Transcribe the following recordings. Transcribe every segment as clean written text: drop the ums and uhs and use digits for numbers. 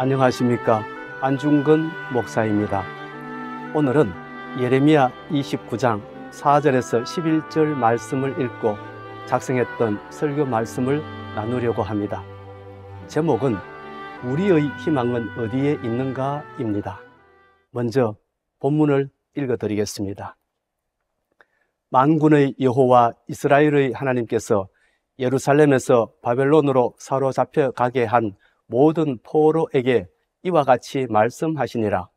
안녕하십니까. 안중근 목사입니다. 오늘은 예레미야 29장 4절에서 11절 말씀을 읽고 작성했던 설교 말씀을 나누려고 합니다. 제목은 우리의 희망은 어디에 있는가 입니다. 먼저 본문을 읽어드리겠습니다. 만군의 여호와 이스라엘의 하나님께서 예루살렘에서 바벨론으로 사로잡혀 가게 한 모든 포로에게 이와 같이 말씀하시니라.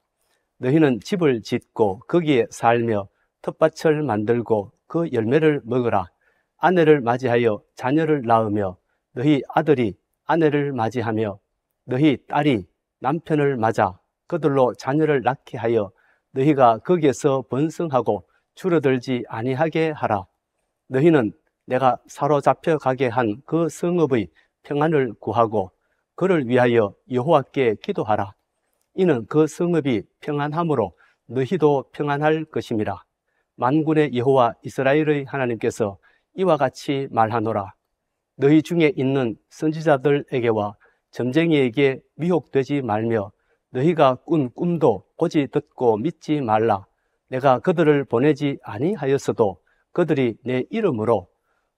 너희는 집을 짓고 거기에 살며 텃밭을 만들고 그 열매를 먹으라. 아내를 맞이하여 자녀를 낳으며 너희 아들이 아내를 맞이하며 너희 딸이 남편을 맞아 그들로 자녀를 낳게 하여 너희가 거기에서 번성하고 줄어들지 아니하게 하라. 너희는 내가 사로잡혀 가게 한 그 성읍의 평안을 구하고 그를 위하여 여호와께 기도하라. 이는 그 성읍이 평안함으로 너희도 평안할 것임이라. 만군의 여호와 이스라엘의 하나님께서 이와 같이 말하노라. 너희 중에 있는 선지자들에게와 점쟁이에게 미혹되지 말며 너희가 꾼 꿈도 고지 듣고 믿지 말라. 내가 그들을 보내지 아니하였어도 그들이 내 이름으로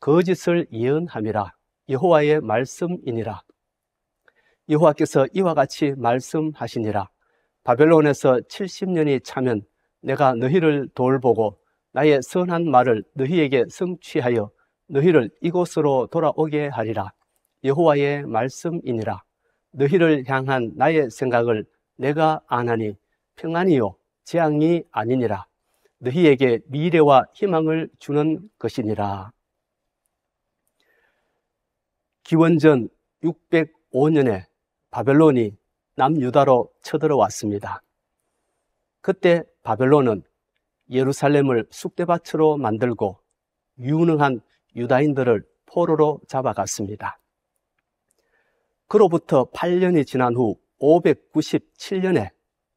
거짓을 예언함이라. 여호와의 말씀이니라. 여호와께서 이와 같이 말씀하시니라. 바벨론에서 70년이 차면 내가 너희를 돌보고 나의 선한 말을 너희에게 성취하여 너희를 이곳으로 돌아오게 하리라. 여호와의 말씀이니라. 너희를 향한 나의 생각을 내가 아나니 평안이요 재앙이 아니니라. 너희에게 미래와 희망을 주는 것이니라. 기원전 605년에 바벨론이 남유다로 쳐들어왔습니다. 그때 바벨론은 예루살렘을 쑥대밭으로 만들고 유능한 유다인들을 포로로 잡아갔습니다. 그로부터 8년이 지난 후 597년에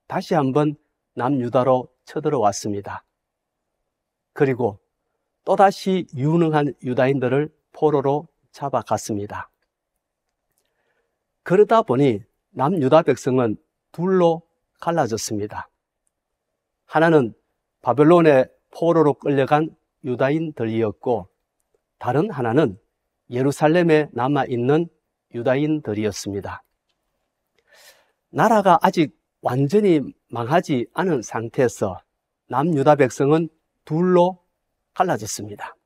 다시 한번 남유다로 쳐들어왔습니다. 그리고 또다시 유능한 유다인들을 포로로 잡아갔습니다. 그러다 보니 남유다 백성은 둘로 갈라졌습니다. 하나는 바벨론의 포로로 끌려간 유다인들이었고 다른 하나는 예루살렘에 남아있는 유다인들이었습니다. 나라가 아직 완전히 망하지 않은 상태에서 남유다 백성은 둘로 갈라졌습니다.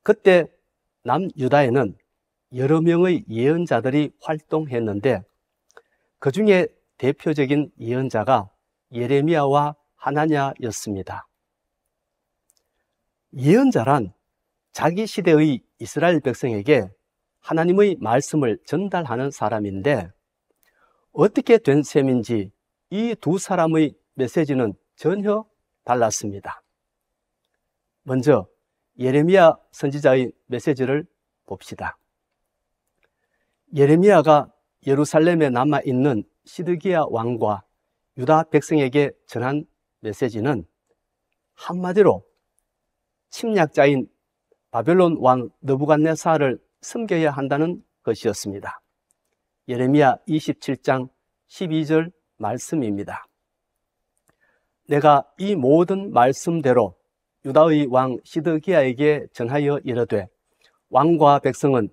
그때 남유다에는 여러 명의 예언자들이 활동했는데 그 중에 대표적인 예언자가 예레미야와 하나냐였습니다. 예언자란 자기 시대의 이스라엘 백성에게 하나님의 말씀을 전달하는 사람인데 어떻게 된 셈인지 이 두 사람의 메시지는 전혀 달랐습니다. 먼저 예레미야 선지자의 메시지를 봅시다. 예레미야가 예루살렘에 남아있는 시드기야 왕과 유다 백성에게 전한 메시지는 한마디로 침략자인 바벨론 왕 느부갓네살을 섬겨야 한다는 것이었습니다. 예레미야 27장 12절 말씀입니다. 내가 이 모든 말씀대로 유다의 왕 시드기야에게 전하여 이르되 왕과 백성은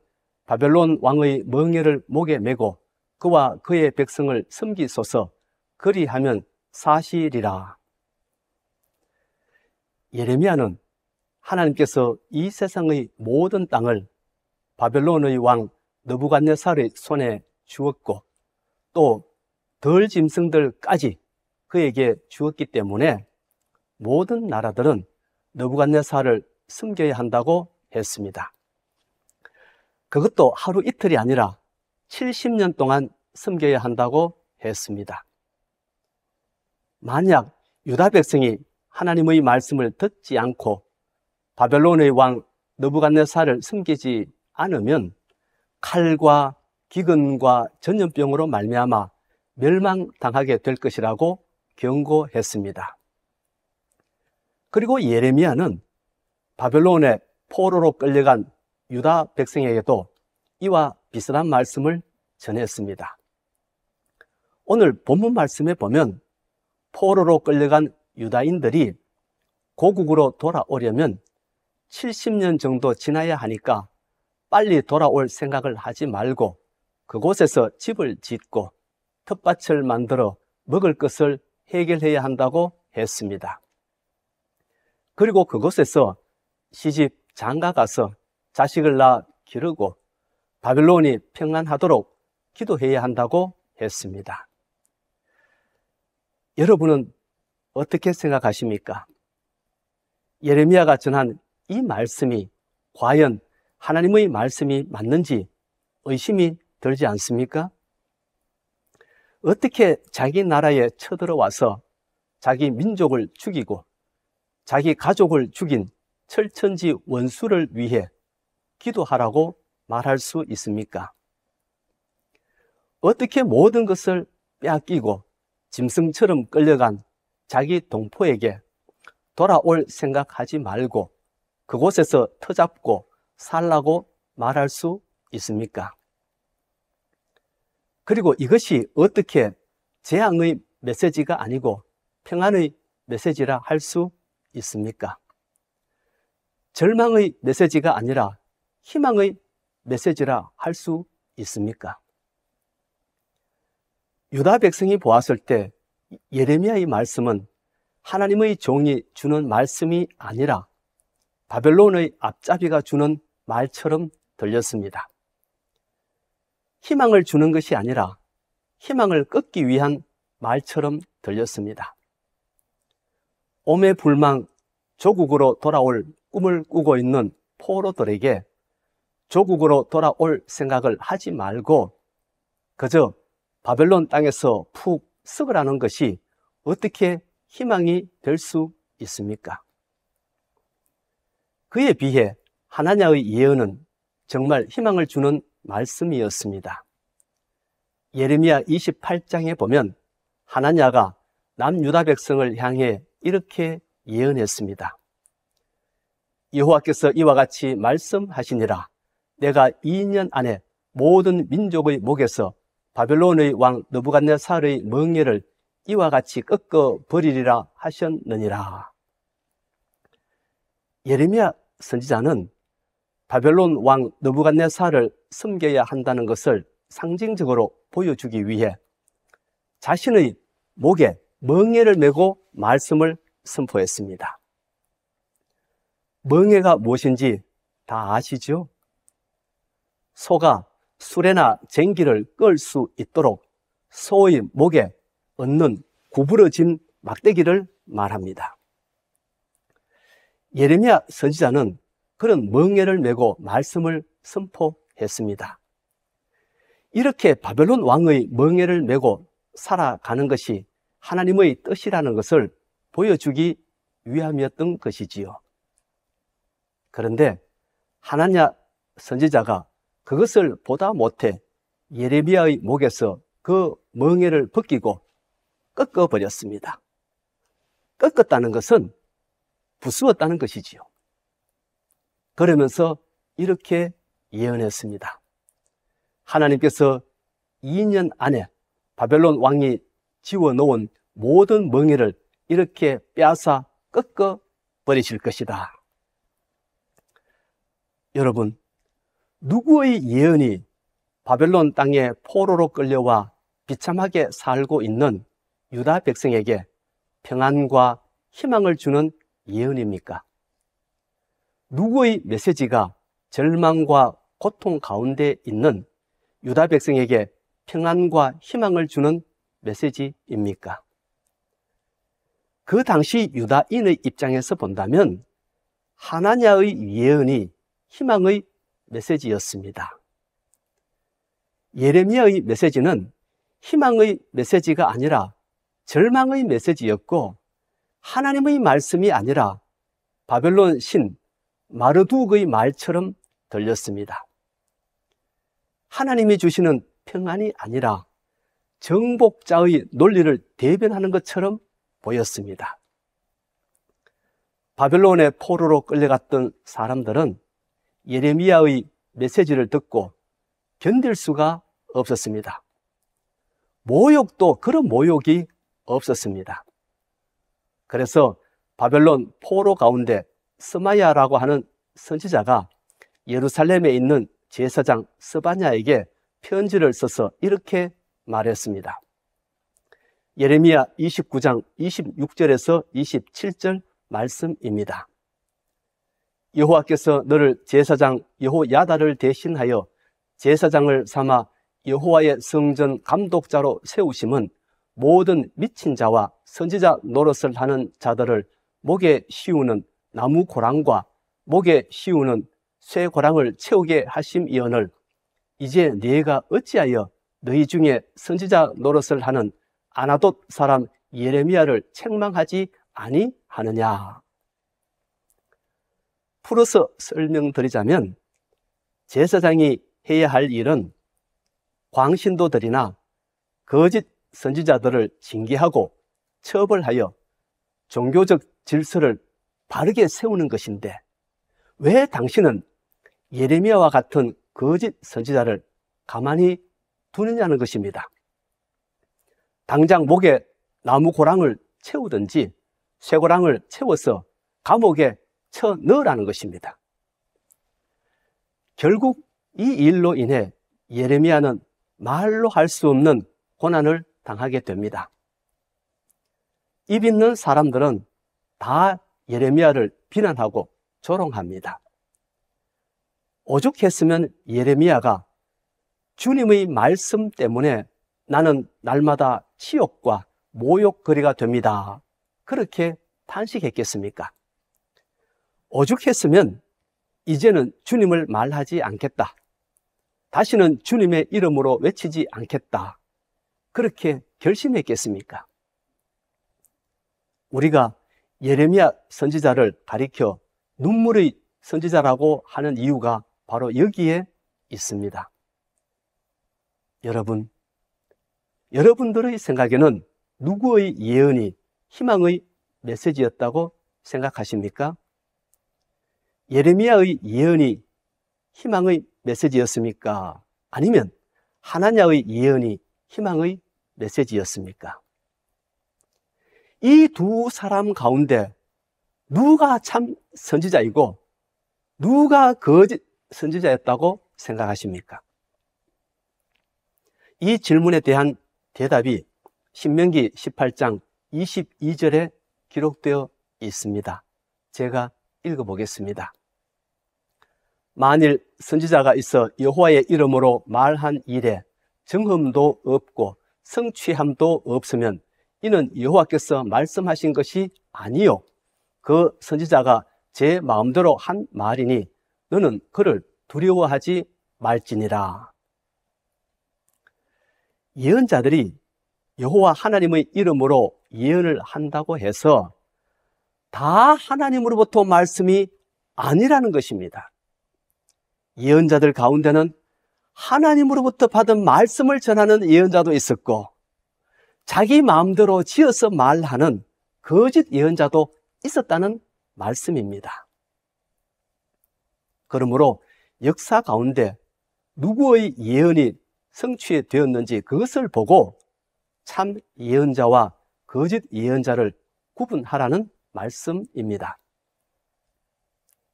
바벨론 왕의 멍에를 목에 메고 그와 그의 백성을 섬기소서 그리하면 사실이라. 예레미야는 하나님께서 이 세상의 모든 땅을 바벨론의 왕 느부갓네살의 손에 주었고 또 덜 짐승들까지 그에게 주었기 때문에 모든 나라들은 느부갓네살을 섬겨야 한다고 했습니다. 그것도 하루 이틀이 아니라 70년 동안 섬겨야 한다고 했습니다. 만약 유다 백성이 하나님의 말씀을 듣지 않고 바벨론의 왕 느부갓네살을 섬기지 않으면 칼과 기근과 전염병으로 말미암아 멸망당하게 될 것이라고 경고했습니다. 그리고 예레미야는 바벨론의 포로로 끌려간 유다 백성에게도 이와 비슷한 말씀을 전했습니다. 오늘 본문 말씀에 보면 포로로 끌려간 유다인들이 고국으로 돌아오려면 70년 정도 지나야 하니까 빨리 돌아올 생각을 하지 말고 그곳에서 집을 짓고 텃밭을 만들어 먹을 것을 해결해야 한다고 했습니다. 그리고 그곳에서 시집 장가 가서 자식을 낳아 기르고 바벨론이 평안하도록 기도해야 한다고 했습니다. 여러분은 어떻게 생각하십니까? 예레미야가 전한 이 말씀이 과연 하나님의 말씀이 맞는지 의심이 들지 않습니까? 어떻게 자기 나라에 쳐들어와서 자기 민족을 죽이고 자기 가족을 죽인 철천지 원수를 위해 기도하라고 말할 수 있습니까? 어떻게 모든 것을 빼앗기고 짐승처럼 끌려간 자기 동포에게 돌아올 생각하지 말고 그곳에서 터잡고 살라고 말할 수 있습니까? 그리고 이것이 어떻게 재앙의 메시지가 아니고 평안의 메시지라 할 수 있습니까? 절망의 메시지가 아니라 희망의 메시지라 할 수 있습니까? 유다 백성이 보았을 때 예레미야의 말씀은 하나님의 종이 주는 말씀이 아니라 바벨론의 앞잡이가 주는 말처럼 들렸습니다. 희망을 주는 것이 아니라 희망을 끊기 위한 말처럼 들렸습니다. 오매불망 조국으로 돌아올 꿈을 꾸고 있는 포로들에게 조국으로 돌아올 생각을 하지 말고 그저 바벨론 땅에서 푹 썩으라는 것이 어떻게 희망이 될 수 있습니까? 그에 비해 하나냐의 예언은 정말 희망을 주는 말씀이었습니다. 예레미야 28장에 보면 하나냐가 남유다 백성을 향해 이렇게 예언했습니다. 여호와께서 이와 같이 말씀하시니라. 내가 2년 안에 모든 민족의 목에서 바벨론의 왕 느부갓네살의 멍에를 이와 같이 꺾어 버리리라 하셨느니라. 예레미야 선지자는 바벨론 왕 느부갓네살을 섬겨야 한다는 것을 상징적으로 보여주기 위해 자신의 목에 멍에를 메고 말씀을 선포했습니다. 멍에가 무엇인지 다 아시죠? 소가 수레나 쟁기를 끌 수 있도록 소의 목에 얹는 구부러진 막대기를 말합니다. 예레미야 선지자는 그런 멍에를 메고 말씀을 선포했습니다. 이렇게 바벨론 왕의 멍에를 메고 살아가는 것이 하나님의 뜻이라는 것을 보여주기 위함이었던 것이지요. 그런데 하나냐 선지자가 그것을 보다 못해 예레미야의 목에서 그 멍에를 벗기고 꺾어버렸습니다. 꺾었다는 것은 부수었다는 것이지요. 그러면서 이렇게 예언했습니다. 하나님께서 2년 안에 바벨론 왕이 지워놓은 모든 멍에를 이렇게 빼앗아 꺾어버리실 것이다. 여러분, 누구의 예언이 바벨론 땅에 포로로 끌려와 비참하게 살고 있는 유다 백성에게 평안과 희망을 주는 예언입니까? 누구의 메시지가 절망과 고통 가운데 있는 유다 백성에게 평안과 희망을 주는 메시지입니까? 그 당시 유다인의 입장에서 본다면 하나냐의 예언이 희망의 메시지였습니다. 예레미야의 메시지는 희망의 메시지가 아니라 절망의 메시지였고 하나님의 말씀이 아니라 바벨론 신 마르둑의 말처럼 들렸습니다. 하나님이 주시는 평안이 아니라 정복자의 논리를 대변하는 것처럼 보였습니다. 바벨론의 포로로 끌려갔던 사람들은 예레미야의 메시지를 듣고 견딜 수가 없었습니다. 모욕도 그런 모욕이 없었습니다. 그래서 바벨론 포로 가운데 스마야라고 하는 선지자가 예루살렘에 있는 제사장 스바냐에게 편지를 써서 이렇게 말했습니다. 예레미야 29장 26절에서 27절 말씀입니다. 여호와께서 너를 제사장 여호야다를 대신하여 제사장을 삼아 여호와의 성전 감독자로 세우심은 모든 미친 자와 선지자 노릇을 하는 자들을 목에 씌우는 나무 고랑과 목에 씌우는 쇠 고랑을 채우게 하심이오늘 이제 네가 어찌하여 너희 중에 선지자 노릇을 하는 아나돗 사람 예레미야를 책망하지 아니하느냐. 풀어서 설명드리자면 제사장이 해야 할 일은 광신도들이나 거짓 선지자들을 징계하고 처벌하여 종교적 질서를 바르게 세우는 것인데 왜 당신은 예레미야와 같은 거짓 선지자를 가만히 두느냐는 것입니다. 당장 목에 나무 고랑을 채우든지 쇠고랑을 채워서 감옥에 쳐 넣으라는 것입니다. 결국 이 일로 인해 예레미야는 말로 할 수 없는 고난을 당하게 됩니다. 입 있는 사람들은 다 예레미야를 비난하고 조롱합니다. 오죽했으면 예레미야가 주님의 말씀 때문에 나는 날마다 치욕과 모욕거리가 됩니다. 그렇게 탄식했겠습니까? 오죽했으면 이제는 주님을 말하지 않겠다. 다시는 주님의 이름으로 외치지 않겠다. 그렇게 결심했겠습니까? 우리가 예레미야 선지자를 가리켜 눈물의 선지자라고 하는 이유가 바로 여기에 있습니다. 여러분들의 생각에는 누구의 예언이 희망의 메시지였다고 생각하십니까? 예레미야의 예언이 희망의 메시지였습니까? 아니면 하나냐의 예언이 희망의 메시지였습니까? 이 두 사람 가운데 누가 참 선지자이고 누가 거짓 선지자였다고 생각하십니까? 이 질문에 대한 대답이 신명기 18장 22절에 기록되어 있습니다. 제가 읽어보겠습니다. 만일 선지자가 있어 여호와의 이름으로 말한 일에 정흠도 없고 성취함도 없으면 이는 여호와께서 말씀하신 것이 아니요 그 선지자가 제 마음대로 한 말이니 너는 그를 두려워하지 말지니라. 예언자들이 여호와 하나님의 이름으로 예언을 한다고 해서 다 하나님으로부터 말씀이 아니라는 것입니다. 예언자들 가운데는 하나님으로부터 받은 말씀을 전하는 예언자도 있었고 자기 마음대로 지어서 말하는 거짓 예언자도 있었다는 말씀입니다. 그러므로 역사 가운데 누구의 예언이 성취되었는지 그것을 보고 참 예언자와 거짓 예언자를 구분하라는 말씀입니다.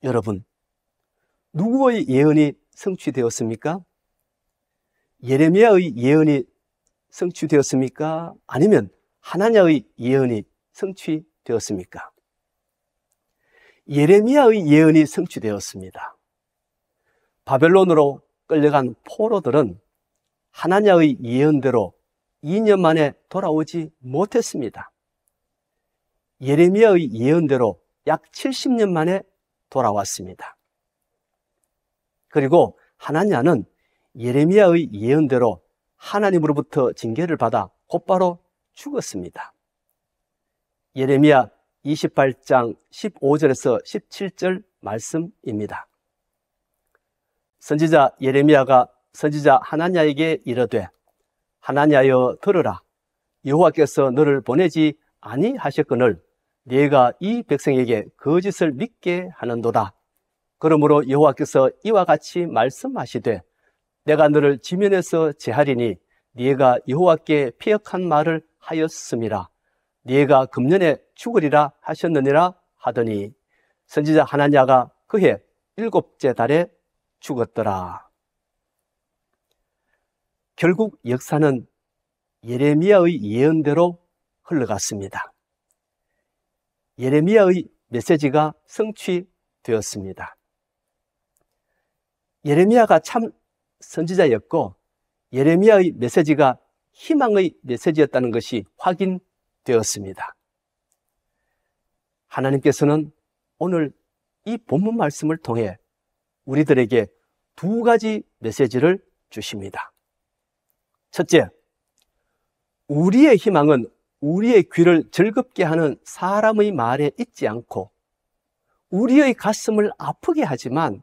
여러분, 누구의 예언이 성취되었습니까? 예레미야의 예언이 성취되었습니까? 아니면 하나냐의 예언이 성취되었습니까? 예레미야의 예언이 성취되었습니다. 바벨론으로 끌려간 포로들은 하나냐의 예언대로 2년 만에 돌아오지 못했습니다. 예레미야의 예언대로 약 70년 만에 돌아왔습니다. 그리고 하나냐는 예레미야의 예언대로 하나님으로부터 징계를 받아 곧바로 죽었습니다. 예레미야 28장 15절에서 17절 말씀입니다. 선지자 예레미야가 선지자 하나냐에게 이르되 하나냐여 들으라. 여호와께서 너를 보내지 아니하셨거늘 네가 이 백성에게 거짓을 믿게 하는도다. 그러므로 여호와께서 이와 같이 말씀하시되 내가 너를 지면에서 제하리니 네가 여호와께 패역한 말을 하였음이라. 네가 금년에 죽으리라 하셨느니라 하더니 선지자 하나냐가 그해 7째 달에 죽었더라. 결국 역사는 예레미야의 예언대로 흘러갔습니다. 예레미야의 메시지가 성취되었습니다. 예레미야가 참 선지자였고 예레미야의 메시지가 희망의 메시지였다는 것이 확인되었습니다. 하나님께서는 오늘 이 본문 말씀을 통해 우리들에게 2가지 메시지를 주십니다. 첫째, 우리의 희망은 우리의 귀를 즐겁게 하는 사람의 말에 있지 않고 우리의 가슴을 아프게 하지만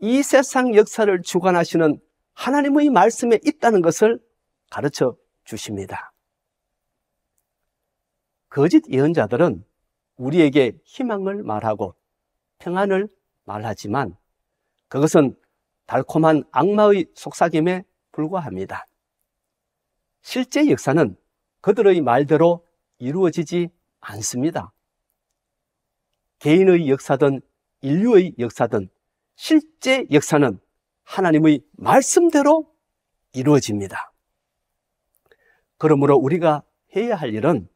이 세상 역사를 주관하시는 하나님의 말씀에 있다는 것을 가르쳐 주십니다. 거짓 예언자들은 우리에게 희망을 말하고 평안을 말하지만 그것은 달콤한 악마의 속삭임에 불과합니다. 실제 역사는 그들의 말대로 이루어지지 않습니다. 개인의 역사든 인류의 역사든 실제 역사는 하나님의 말씀대로 이루어집니다. 그러므로 우리가 해야 할 일은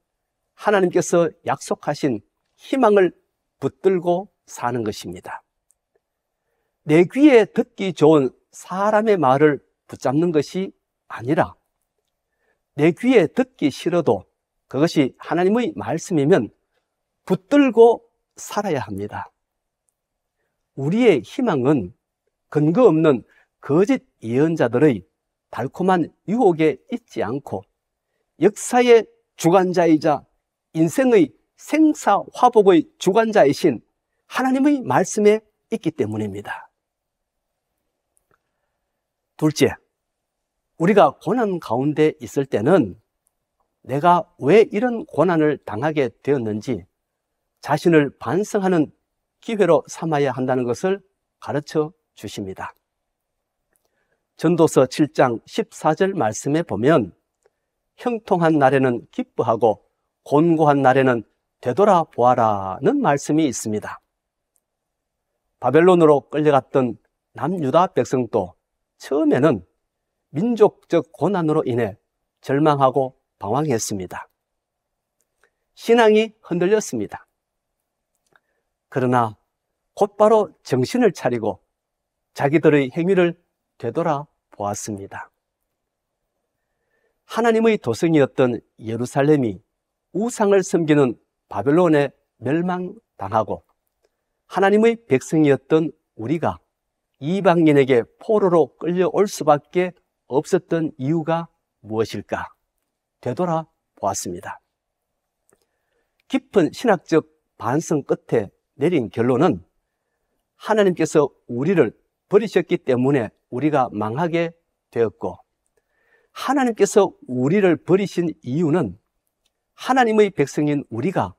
하나님께서 약속하신 희망을 붙들고 사는 것입니다. 내 귀에 듣기 좋은 사람의 말을 붙잡는 것이 아니라 내 귀에 듣기 싫어도 그것이 하나님의 말씀이면 붙들고 살아야 합니다. 우리의 희망은 근거 없는 거짓 예언자들의 달콤한 유혹에 있지 않고 역사의 주관자이자 인생의 생사화복의 주관자이신 하나님의 말씀에 있기 때문입니다. 둘째, 우리가 고난 가운데 있을 때는 내가 왜 이런 고난을 당하게 되었는지 자신을 반성하는 기회로 삼아야 한다는 것을 가르쳐 주십니다. 전도서 7장 14절 말씀에 보면 형통한 날에는 기뻐하고 곤고한 날에는 되돌아보아라는 말씀이 있습니다. 바벨론으로 끌려갔던 남유다 백성도 처음에는 민족적 고난으로 인해 절망하고 방황했습니다. 신앙이 흔들렸습니다. 그러나 곧바로 정신을 차리고 자기들의 행위를 되돌아보았습니다. 하나님의 도성이었던 예루살렘이 우상을 섬기는 바벨론에 멸망당하고 하나님의 백성이었던 우리가 이방인에게 포로로 끌려올 수밖에 없었던 이유가 무엇일까? 되돌아보았습니다. 깊은 신학적 반성 끝에 내린 결론은 하나님께서 우리를 버리셨기 때문에 우리가 망하게 되었고 하나님께서 우리를 버리신 이유는 하나님의 백성인 우리가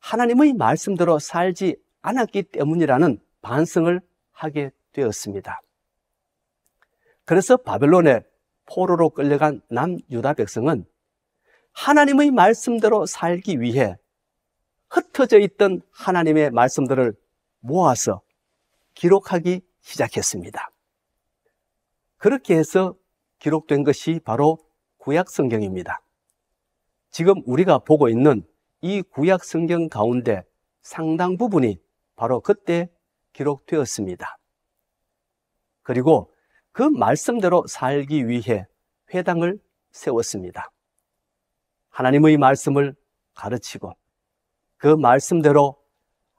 하나님의 말씀대로 살지 않았기 때문이라는 반성을 하게 되었습니다. 그래서 바벨론에 포로로 끌려간 남유다 백성은 하나님의 말씀대로 살기 위해 흩어져 있던 하나님의 말씀들을 모아서 기록하기 시작했습니다. 그렇게 해서 기록된 것이 바로 구약 성경입니다. 지금 우리가 보고 있는 이 구약 성경 가운데 상당 부분이 바로 그때 기록되었습니다. 그리고 그 말씀대로 살기 위해 회당을 세웠습니다. 하나님의 말씀을 가르치고 그 말씀대로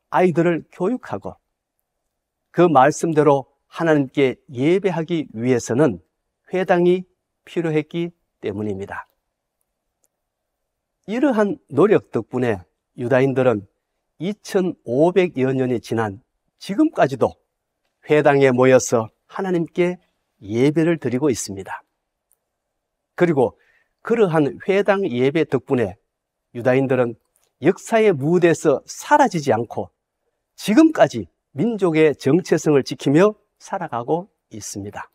아이들을 교육하고 그 말씀대로 하나님께 예배하기 위해서는 회당이 필요했기 때문입니다. 이러한 노력 덕분에 유다인들은 2500여 년이 지난 지금까지도 회당에 모여서 하나님께 예배를 드리고 있습니다. 그리고 그러한 회당 예배 덕분에 유다인들은 역사의 무대에서 사라지지 않고 지금까지 민족의 정체성을 지키며 살아가고 있습니다.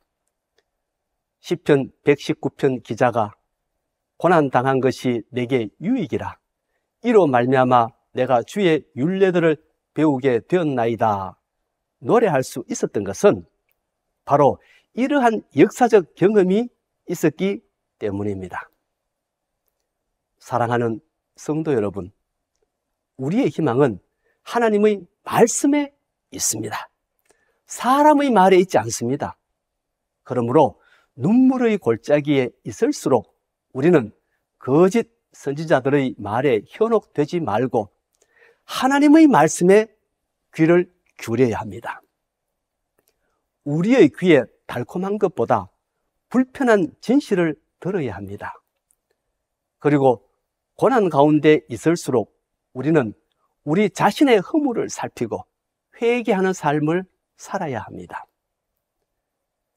시편 119편 기자가 고난당한 것이 내게 유익이라. 이로 말미암아 내가 주의 율례들을 배우게 되었나이다. 노래할 수 있었던 것은 바로 이러한 역사적 경험이 있었기 때문입니다. 사랑하는 성도 여러분, 우리의 희망은 하나님의 말씀에 있습니다. 사람의 말에 있지 않습니다. 그러므로 눈물의 골짜기에 있을수록 우리는 거짓 선지자들의 말에 현혹되지 말고 하나님의 말씀에 귀를 기울여야 합니다. 우리의 귀에 달콤한 것보다 불편한 진실을 들어야 합니다. 그리고 고난 가운데 있을수록 우리는 우리 자신의 허물을 살피고 회개하는 삶을 살아야 합니다.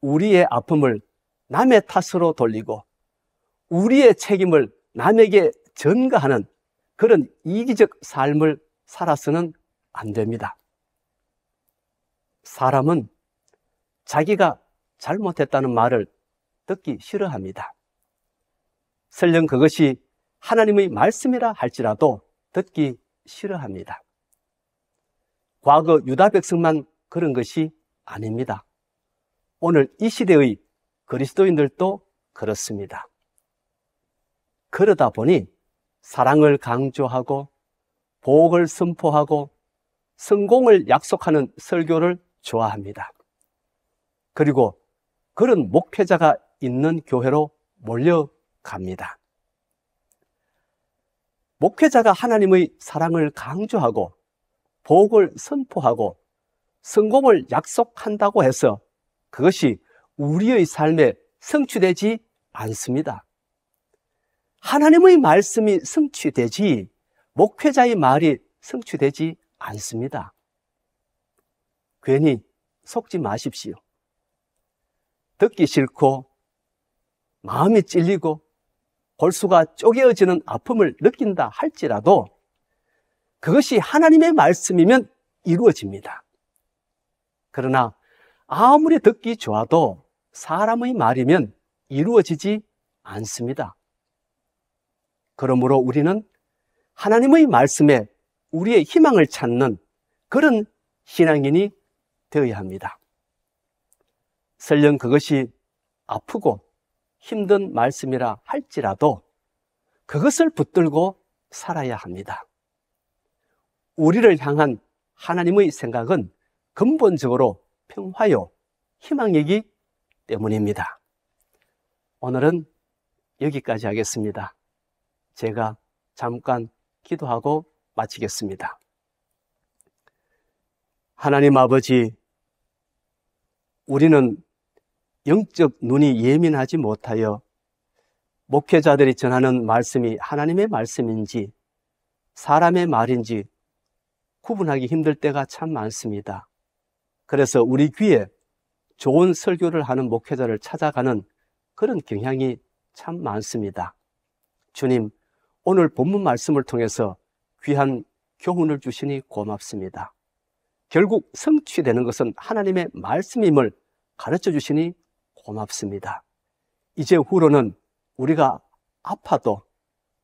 우리의 아픔을 남의 탓으로 돌리고 우리의 책임을 남에게 전가하는 그런 이기적 삶을 살아서는 안 됩니다. 사람은 자기가 잘못했다는 말을 듣기 싫어합니다. 설령 그것이 하나님의 말씀이라 할지라도 듣기 싫어합니다. 과거 유다 백성만 그런 것이 아닙니다. 오늘 이 시대의 그리스도인들도 그렇습니다. 그러다 보니 사랑을 강조하고 복을 선포하고 성공을 약속하는 설교를 좋아합니다. 그리고 그런 목회자가 있는 교회로 몰려갑니다. 목회자가 하나님의 사랑을 강조하고 복을 선포하고 성공을 약속한다고 해서 그것이 우리의 삶에 성취되지 않습니다. 하나님의 말씀이 성취되지 목회자의 말이 성취되지 않습니다. 괜히 속지 마십시오. 듣기 싫고 마음이 찔리고 골수가 쪼개어지는 아픔을 느낀다 할지라도 그것이 하나님의 말씀이면 이루어집니다. 그러나 아무리 듣기 좋아도 사람의 말이면 이루어지지 않습니다. 그러므로 우리는 하나님의 말씀에 우리의 희망을 찾는 그런 신앙인이 되어야 합니다. 설령 그것이 아프고 힘든 말씀이라 할지라도 그것을 붙들고 살아야 합니다. 우리를 향한 하나님의 생각은 근본적으로 평화요, 희망이기 때문입니다. 오늘은 여기까지 하겠습니다. 제가 잠깐 기도하고 마치겠습니다. 하나님 아버지, 우리는 영적 눈이 예민하지 못하여 목회자들이 전하는 말씀이 하나님의 말씀인지 사람의 말인지 구분하기 힘들 때가 참 많습니다. 그래서 우리 귀에 좋은 설교를 하는 목회자를 찾아가는 그런 경향이 참 많습니다. 주님, 오늘 본문 말씀을 통해서 귀한 교훈을 주시니 고맙습니다. 결국 성취되는 것은 하나님의 말씀임을 가르쳐 주시니 고맙습니다. 이제 후로는 우리가 아파도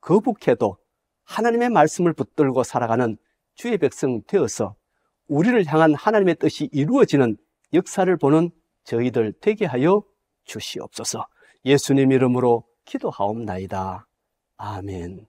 거북해도 하나님의 말씀을 붙들고 살아가는 주의 백성 되어서 우리를 향한 하나님의 뜻이 이루어지는 역사를 보는 저희들 되게 하여 주시옵소서. 예수님 이름으로 기도하옵나이다. 아멘.